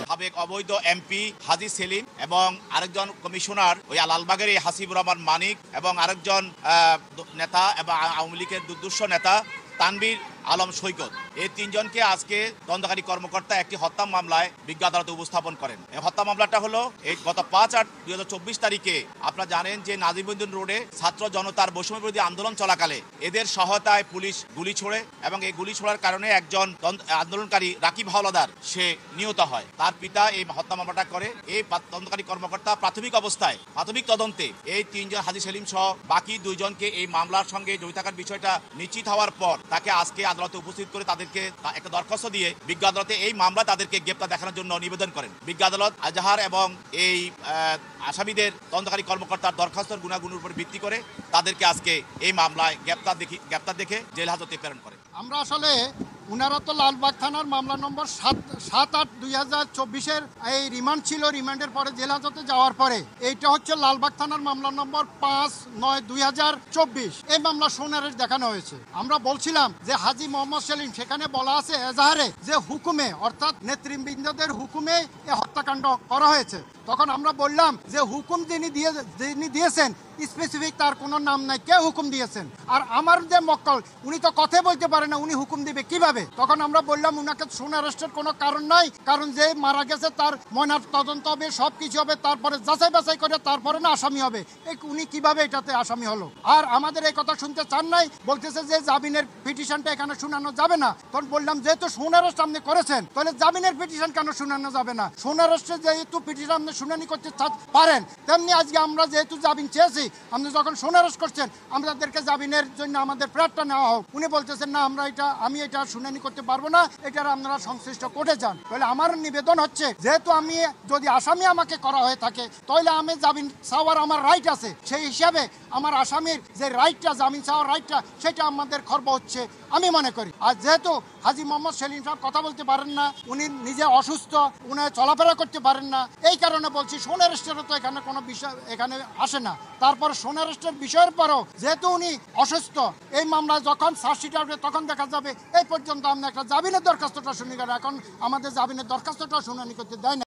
সাবেক অবৈধ এমপি হাজী সেলিম এবং আরেকজন কমিশনার ওই লালবাগের হাসিবুর রহমান মানিক এবং আরেকজন নেতা এবং আওয়ামী লীগের দুর্ধর্ষ নেতা তানভীর আলম সৈকত, এই তিনজনকে আজকে তদন্তকারী কর্মকর্তা একটি হত্যা মামলায় বিজ্ঞ আদালতে উপস্থাপন করেন। এই হত্যা মামলাটা হলো এই গত 5/8/2024 তারিখে আপনারা জানেন যে নাজিমউদ্দিন রোডে ছাত্র জনতার বৈষম্য বিরোধী আন্দোলন চলাকালে এদের সহায়তায় পুলিশ গুলি ছোড়ে এবং এই গুলি ছোড়ার কারণে একজন আন্দোলনকারী রাকিব হাওলাদার সে নিহত হয়। তার পিতা এই হত্যা মামলাটা করে। এই তদন্তকারী কর্মকর্তা প্রাথমিক তদন্তে এই তিনজন হাজী সেলিম সহ বাকি দুইজনকে এই মামলার সঙ্গে জড়িত থাকার বিষয়টা নিশ্চিত হওয়ার পর তাকে আজকে আদালতে উপস্থিত করে তাদেরকে একটা দরখাস্ত দিয়ে বিজ্ঞ আদালতে এই মামলা তাদেরকে গ্রেপ্তার দেখানোর জন্য নিবেদন করেন। বিজ্ঞ আদালত আজাহার এবং এই আসামিদের তদন্তকারী কর্মকর্তার দরখাস্তর গুণাগুণের উপর ভিত্তি করে তাদেরকে আজকে এই মামলায় গ্রেপ্তার দেখে জেল হাজতে প্রেরণ করে। আমরা আসলে উনারা তো লালবাগ থানার মামলা নম্বর 7/8/2024 এই রিমান্ড ছিল। রিমান্ডের পরে জেল হাজতে যাওয়ার পরে এইটা হচ্ছে লালবাগ থানার মামলা নম্বর 5/9/2024 এই মামলা সোনারের দেখানো হয়েছে। আমরা বলছিলাম যে হাজী মোহাম্মদ সেলিম সেখানে বলা আছে এজাহারে যে হুকুমে অর্থাৎ নেতৃবৃন্দদের হুকুমে এই হত্যাকাণ্ড করা হয়েছে। তখন আমরা বললাম যে হুকুম যিনি দিয়েছেন স্পেসিফিক তার কোনো নাম নাই, কে হুকুম দিয়েছেন? আর আমার যে মক্কল উনি তো কথা বলতে পারে না, উনি হুকুম দিবে কিভাবে? তখন আমরা বললাম উনাকে সোন অ্যারেস্টের কোনো কারণ নাই, কারণ যে মারা গেছে তার ময়নার তদন্ত হবে, সব কিছু হবে, তারপরে যাচাই বাছাই করে তারপরে না আসামি হবে। উনি কিভাবে এটাতে আসামি হলো? আর আমাদের এই কথা শুনতে চান নাই, বলতেছে যে জামিনের পিটিশনটা এখানে শুনানো যাবে না। তখন বললাম যেহেতু সোন অ্যারেস্ট আপনি করেছেন তাহলে জামিনের পিটিশন কেন শুনানো যাবে না? সোন অ্যারেস্টে যেহেতু পিটিশন আপনি শুনানি করতে পারেন, তেমনি আজকে আমরা যেহেতু জামিন চেয়েছি, আপনি যখন সোন অ্যারেস্ট করছেন আমাদেরকে জামিনের জন্য আমাদের প্রেয়ারটা নেওয়া হোক। উনি বলতেছেন না আমি এটা শুনানি করতে পারবো না, এটার আপনারা সংশ্লিষ্ট কোর্টে যান। তাহলে আমার নিবেদন হচ্ছে যেহেতু আমি যদি আসামি আমাকে করা হয়ে থাকে তাহলে আমি জামিন চাওয়ার আমার রাইট আছে, সেই হিসাবে আমার আসামির যে রাইটটা জামিন চাওয়ার রাইটটা সেটা আমাদের খর্ব হচ্ছে আমি মনে করি। আর যেহেতু হাজী মোহাম্মদ সেলিম সাহেব কথা বলতে পারেন না, উনি নিজে অসুস্থ, উনি চলাফেরা করতে পারেন না, এই কারণে বলছি সোন অ্যারেস্টেরও তো এখানে কোনো বিষয় এখানে আসে না। তারপর সোন অ্যারেস্টের বিষয়ের পরেও যেহেতু উনি অসুস্থ, এই মামলায় যখন চার্জশিট আসবে তখন দেখা যাবে। এই পর্যন্ত আমরা একটা জামিনের দরখাস্তটা শুনি, এখন আমাদের জামিনের দরখাস্তটা শুনানি করতে দেয় না।